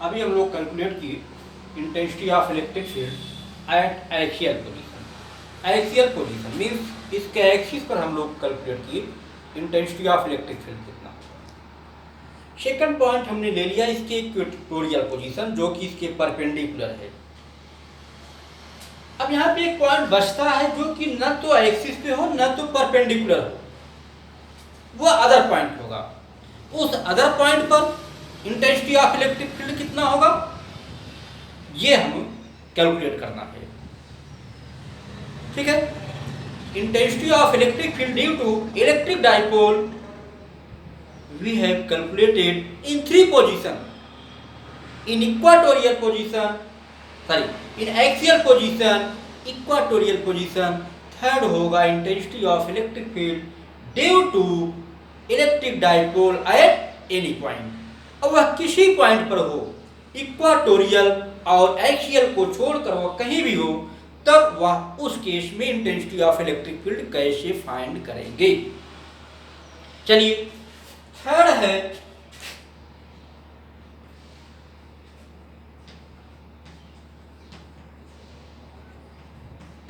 अभी हम लोग कैलकुलेट किए intensity of electric field eight axial position. Axial position means इसके एक्सिस पर हम लोग कैलकुलेट किए इंटेंसिटी ऑफ इलेक्ट्रिक फील्ड कितना। सेकंड पॉइंट हमने ले लिया इसके इक्वेटोरियल पोजीशन जो कि इसके परपेंडिकुलर है। अब यहाँ पे एक पॉइंट बचता है जो कि न तो एक्सिस पे हो न तो परपेंडिकुलर हो, वो अदर पॉइंट होगा। उस अदर पॉइंट पर इंटेंसिटी ऑफ इलेक्ट्रिक फील्ड कितना होगा ये हमें कैलकुलेट करना है। ठीक है, intensity of electric field due to electric dipole we have calculated in three position, in equatorial position, in axial position, equatorial position। Third होगा intensity of electric field due to electric dipole at any point. अब वह किसी point पर हो, equatorial और axial को छोड़कर वह कहीं भी हो, तब वह उस केस में इंटेंसिटी ऑफ इलेक्ट्रिक फील्ड कैसे फाइंड करेंगे। चलिए थर्ड है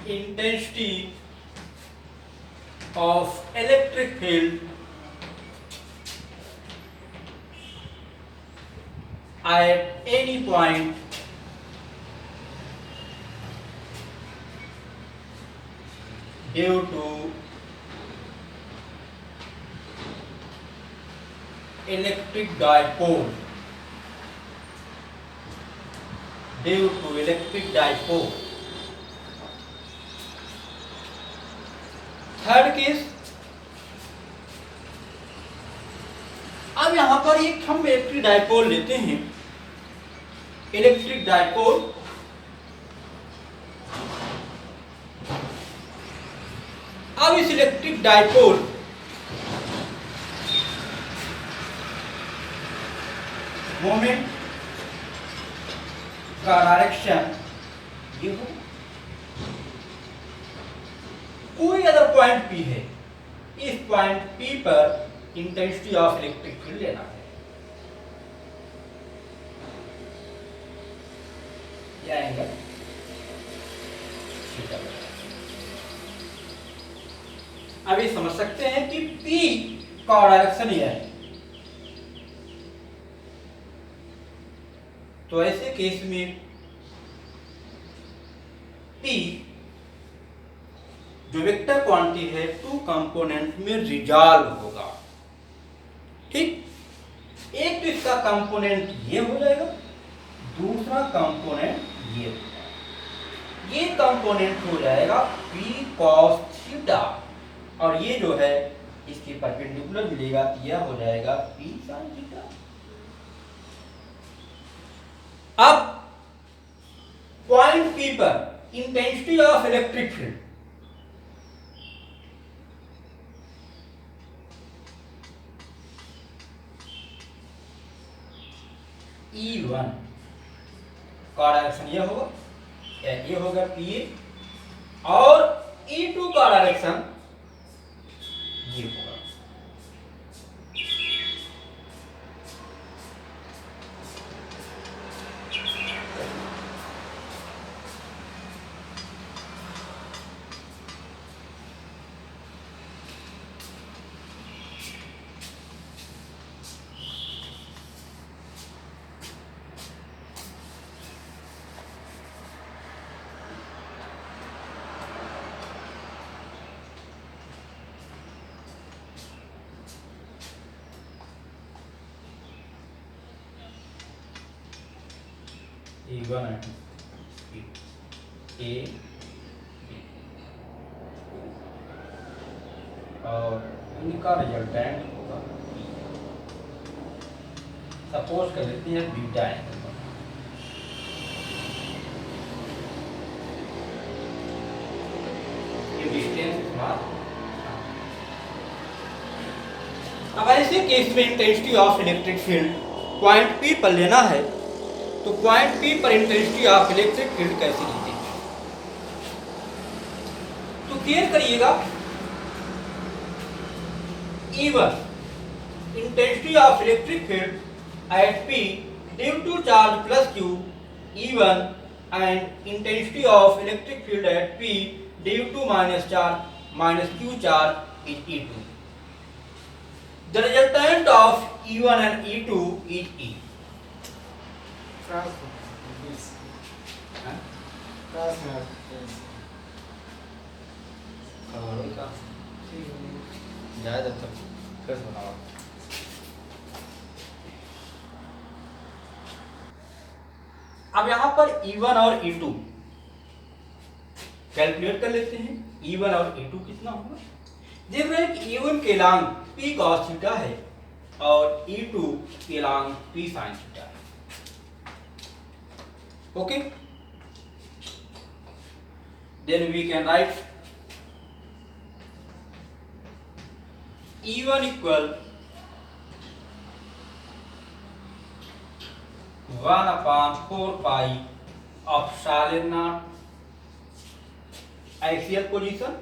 intensity of electric field at any point due to electric dipole, due to electric dipole. Third case, अब यहां पर एक हम इलेक्ट्रिक डाइपोल लेते हैं, इलेक्ट्रिक डाइपोल। अब इस इलेक्ट्रिक डाइपोल मोमेंट का डायरेक्शन ये हो, कोई अदर पॉइंट P है, इस पॉइंट P पर इंटेंसिटी ऑफ इलेक्ट्रिक फील्ड लेना है। यह एंगल थीटा। अब ये समझ सकते हैं कि P का डायरेक्शन यह है, तो ऐसे केस में P जो वेक्टर क्वांटिटी है टू कंपोनेंट में रिजॉल्व होगा। ठीक, एक तो इसका कंपोनेंट ये हो जाएगा, दूसरा कंपोनेंट ये हो जाएगा। ये कंपोनेंट हो जाएगा P cos थीटा और ये जो है इसके परपेंडिकुलर मिलेगा, यह हो जाएगा P sin थीटा। अब पॉइंट P पर intensity of electric field E1 का डायरेक्शन यह होगा, ये होगा PA, और E2 का डायरेक्शन ये होगा। E1 A और इनका रिजल्टेंट होगा सपोज कर लेते हैं बीटा एंगल। ये डिस्टेंस अब ऐसे केस में intensity of electric field point P पर लेना है, तो पॉइंट P पर इंटेंसिटी ऑफ इलेक्ट्रिक फील्ड कैसे लीजिए, तो क्लियर करिएगा। E1 intensity of electric field eight P due to charge plus q E1 and intensity of electric field at P due to minus charge minus q charge is E2. The resultant of E1 and E2 is E. अब यहां पर E1 और E2 calculate कर लेते हैं। E1 और E2 कितना होगा? देख रहे हैं कि E1 के लॉन्ग P cos थीटा है और E2 के लॉन्ग P sin थीटा है। Okay, then we can write E1 equal 1/4 pi epsilon naught axial position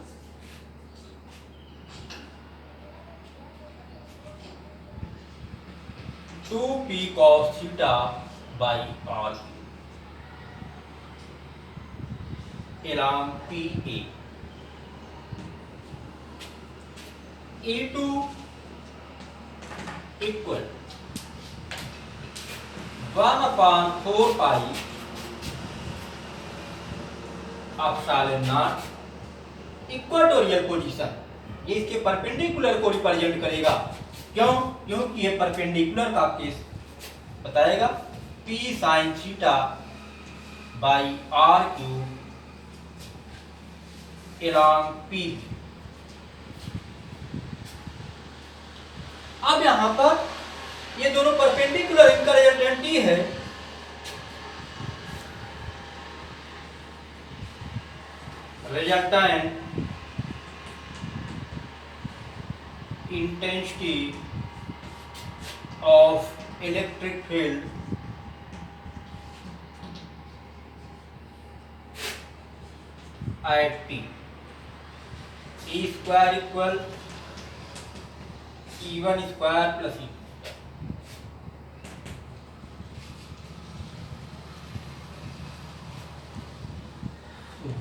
two p cos theta by r along PA। E2 equal 1/4 pi epsilon naught equatorial position, ये इसके perpendicular को represent करेगा। क्यों? क्योंकि ये perpendicular का case बताएगा। P sin theta by are cube along P। अब यहां पर ये दोनों परपेंडिकुलर, इनका रिजल्टेंट ही है। Resultant intensity of electric field at P E square equal E1 square plus E2।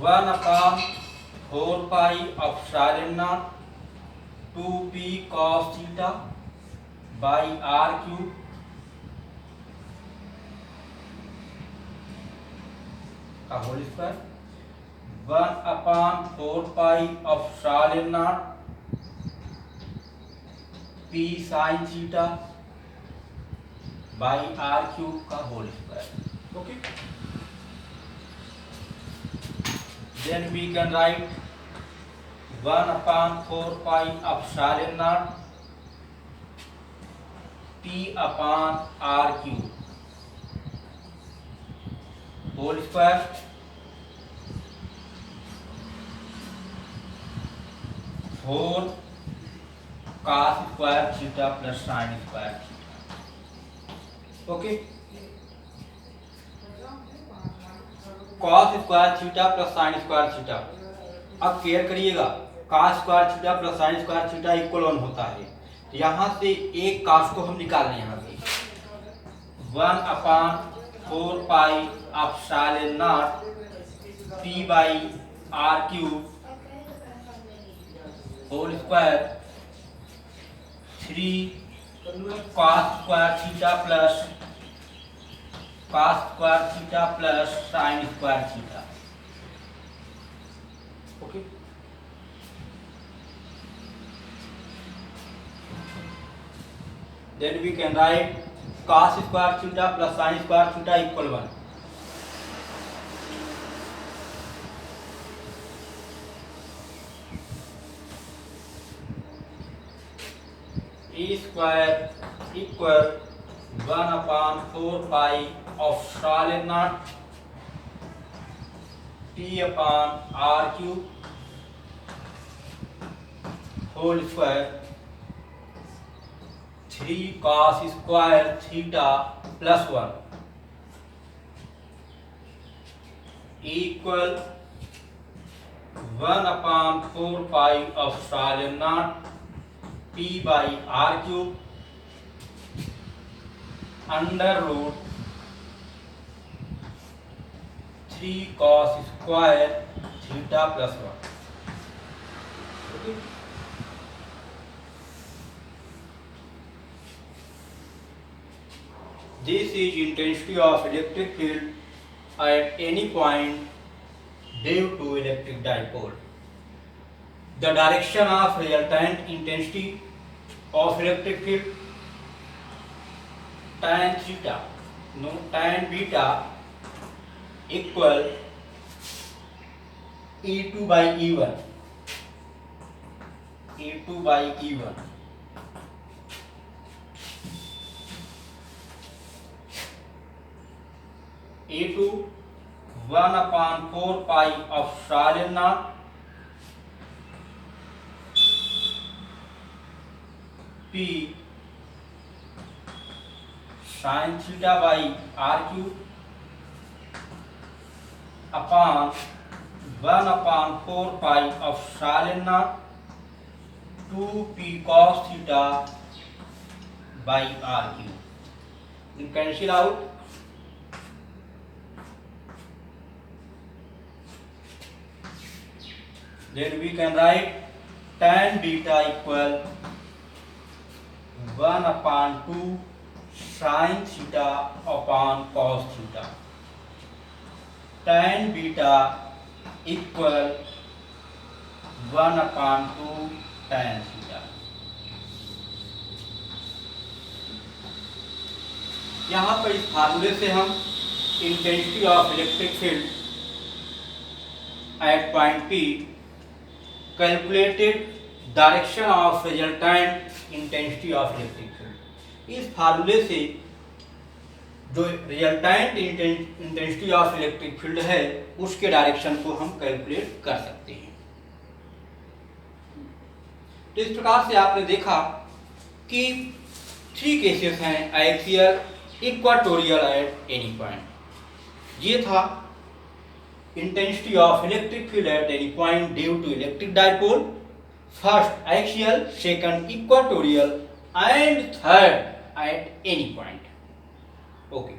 1/4 pi epsilon naught 2p cos theta by are cube का whole square 1/4 pi epsilon naught p sin theta by are cube का whole square. Okay, then we can write 1/4 pi epsilon naught P upon R cube whole square four cos square theta plus sin square theta। Okay, cos square theta plus sine square theta. अब care करिएगा, cos square theta plus sine square theta equal 1 होता है। यहां से एक cos को हम निकाल लें। यहां से 1/4 pi epsilon naught p by are cube whole square 3 cos square theta plus cos square theta plus sin square theta. Okay, then we can write cos square theta plus sin square theta equal 1। E square equal 1/4 pi epsilon naught p upon r cube whole square 3 cos square theta plus 1 equal 1/4 pi epsilon naught p by r cube under root 3 cos square theta plus 1. Okay. This is intensity of electric field at any point due to electric dipole. The direction of resultant intensity of electric field tan theta, no, tan beta equal E2 by E1. E2 by E1. E2 1/4 pi epsilon naught P sin theta by r cube upon 1/4 pi epsilon naught 2p cos theta by r cube. You cancel out. Then we can write tan beta equal 1/2 sin theta upon cos theta. Tan beta equal 1/2 tan theta. यहाँ पर इस फार्मूले से हम intensity of electric field eight point P calculated direction of resultant intensity of electric field, इस फार्मूले से जो resultant intensity of electric field है उसके डायरेक्शन को हम कैलकुलेट कर सकते हैं। तो इस प्रकार से आपने देखा कि 3 केसेस हैं, axial, equatorial eight any point. ये था intensity of electric field at any point due to electric dipole, first axial, second equatorial and third at any point. Okay.